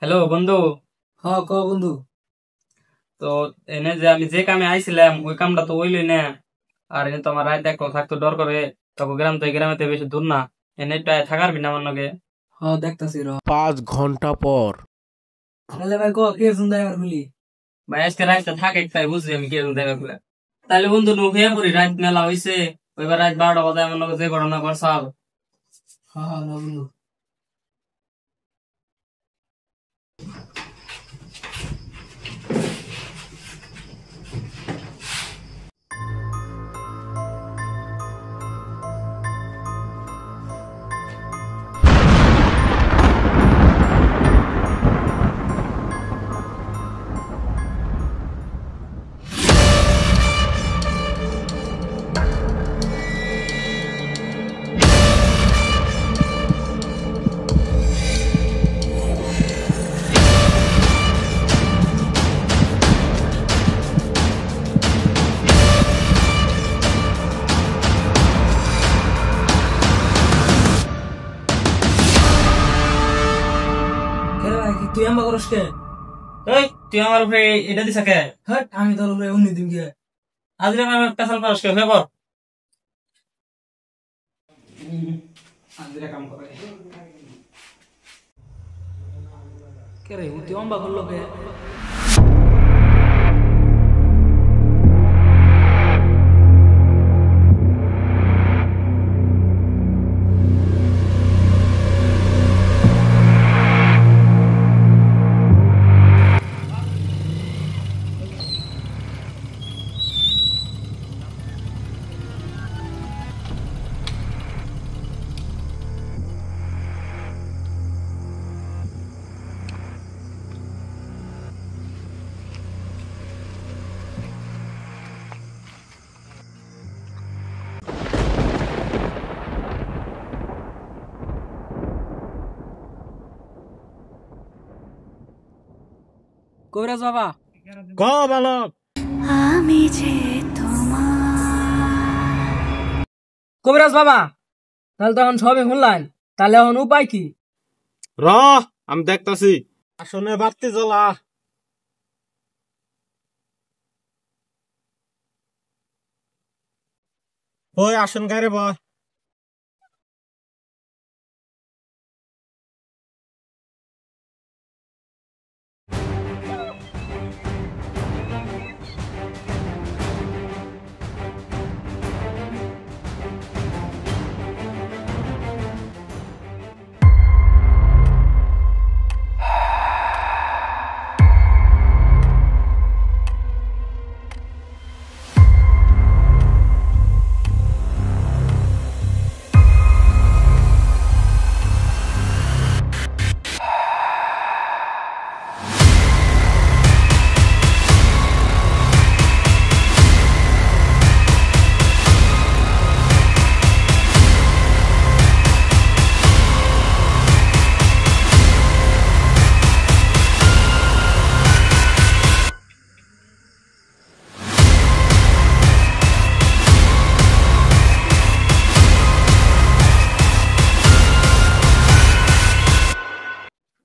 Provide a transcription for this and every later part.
Hello বন্ধু। হ্যাঁ ক বন্ধু। তো এনে যে আমি যে কামে আইছিলাম ওই কামটা তো হইলই না। আর এনে তো আমার রাত দেখো থাকতো ডর করে। তখন গ্রাম তো গ্রামেতে বেশি দূর না। এনে থাকার বিনা আমার লগে। হ্যাঁ দেখতাছি র। 5 ঘন্টা পর। তাহলে ভাই ক কে শুনতে এবার বলি। ভাই আজকে রাতটা থাকে তাই বুঝলি আমি কি দেখা করে। তাহলে বন্ধু নুকিয়া পড়ি, রাত মেলা হইছে। ওইবার রাত 12টা বাজে আমার লগে যে ঘটনা করছাল। হ্যাঁ হ্যাঁ না বন্ধু। কে রে ভাই তুই আম্বা করস কে? এই তুই আমার উপরে এটা দিছা কে? হ্যাঁ আমি তোর উপরে উন্নি দিম কে? আজ আমার পেশাল পারস কে হয়ে পর। কাম করে কে রে তুই আম্বা করলো কে? কবিরাজ বাবা। ক বালক। আমি যে তোমার কবিরাজ বাবা, তাহলে তো এখন সবে শুনলেন, তাহলে এখন উপায় কি? র আমি দেখতাছি। আসনে বাতি জ্বলা। ওই আসন গাড়ি বয়।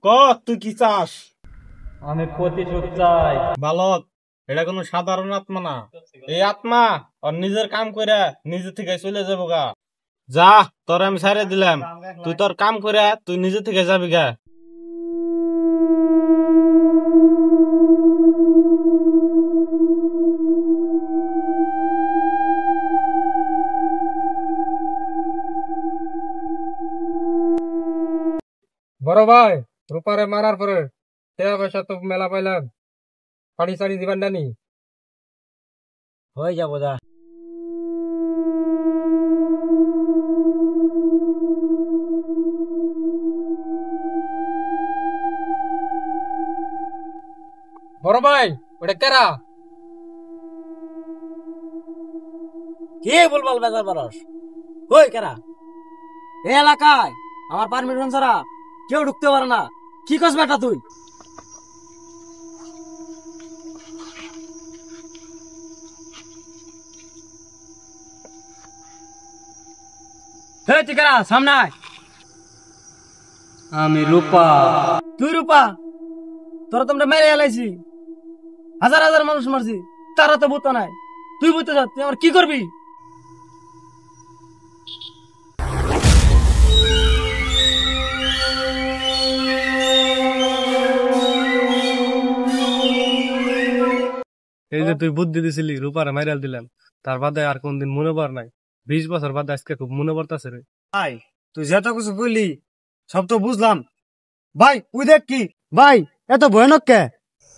ক তুই কি চাস? আমি প্রতিশোধ চাই। বালক, এটা কোনো সাধারণ আত্মা না। এই আত্মা আর নিজের কাম করে নিজে থেকে চলে যাবো গা। যা, তোর আমি ছাড়ে দিলাম। তুই তোর কাম করে তুই নিজে থেকে যাবি গা। বড় ভাই, রূপারে মারার পরে টাকা পয়সা তো মেলা পাইলাম, পাড়ি সাড়ি দিবেন নানি? হয়ে যাবো দা। বড় ভাই, ওটা কেরা? কে বলবাল বেজার পারস? কই কেরা? এই এলাকায় আমার পারমিশন ছাড়া কেউ ঢুকতে পারে না। কি কস বেটা তুই? সামনে আয়। আমি রূপা। তুই রূপা? তোরা তোমরা মেরে এলাইছি, হাজার হাজার মানুষ মারছি, তারা তো বুঝতো নাই। তুই বুঝতে চাস, তুই আমার কি করবি? এই যে তুই বুদ্ধি দিছিলি রূপারে মাইরাল দিলাম, তার বাদে আর কোনদিন মনে পড় নাই। 20 বছর বাদে আজকে খুব মনে পড়তাছে রে। ভাই তুই যত কিছু বললি সব তো বুঝলাম ভাই। ওই দেখ কি ভাই, এত ভয়ানক কে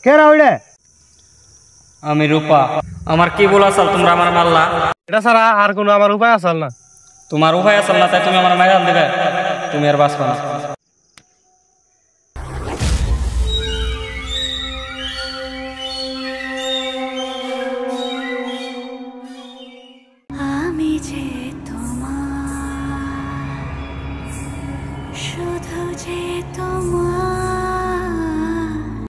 কেরা ওইটা? আমি রূপা। আমার কি বলা চাল, তোমরা আমার মারলা? এটা ছাড়া আর কোনো আমার উপায় আছে না। তোমার উপায় আছে না, তাই তুমি আমার মাইরাল দিবে? তুমি আর বাঁচবা না।